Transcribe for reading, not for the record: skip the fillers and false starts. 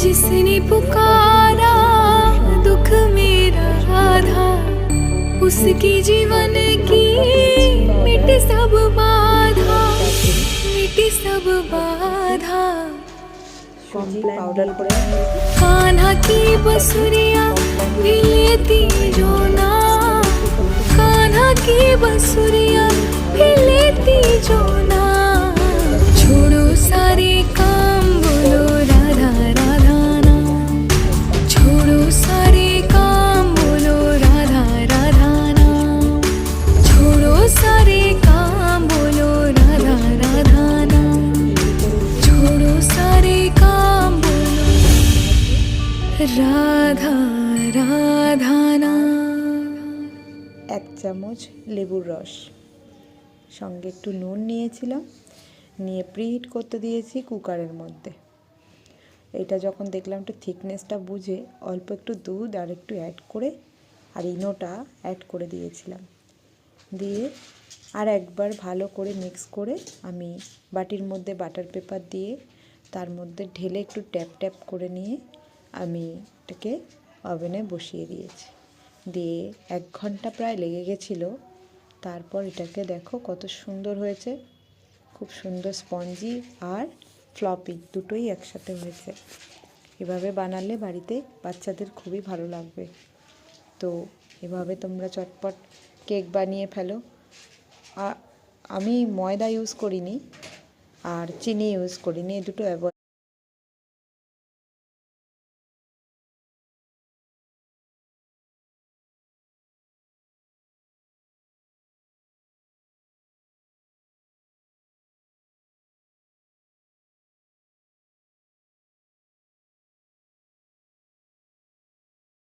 जिसने पुकारा दुख मेरा आधा, उसकी जीवन की मिट सब बाधा, मिट सब बाधा। সুজি পাউডার করে कान्हा की बसुरिया भी लेती जो ना, कान्हा की बसुरिया भी लेती जो ना। छोड़ो सारे काम बोलो राधा राधा ना, छोड़ो सारे काम बोलो राधा राधा ना, छोड़ो सारे काम बोलो राधा राधा ना, छोड़ो सारे काम बोलो राधा राधा ना। 1 চামচ লেবুর রস, সঙ্গে একটু নুন নিয়েছিলাম, নিয়ে প্রিহিট করতে দিয়েছি কুকারের মধ্যে। এটা যখন দেখলাম একটু থিকনেসটা বুঝে অল্প একটু দুধ আর একটু অ্যাড করে আর ইনোটা অ্যাড করে দিয়েছিলাম। দিয়ে আর একবার ভালো করে মিক্স করে আমি বাটির মধ্যে বাটার পেপার দিয়ে তার মধ্যে ঢেলে একটু ট্যাপ ট্যাপ করে নিয়ে আমি এটাকে ওভেনে বসিয়ে দিয়েছি। দিয়ে 1 ঘন্টা প্রায় লেগে গেছিলো। তারপর এটাকে দেখো কত সুন্দর হয়েছে, খুব সুন্দর স্পঞ্জি আর ফ্লপি দুটোই একসাথে হয়েছে। এভাবে বানালে বাড়িতে বাচ্চাদের খুবই ভালো লাগবে। তো এভাবে তোমরা চটপট কেক বানিয়ে ফেলো। আমি ময়দা ইউজ করিনি আর চিনি ইউজ করিনি, এই দুটো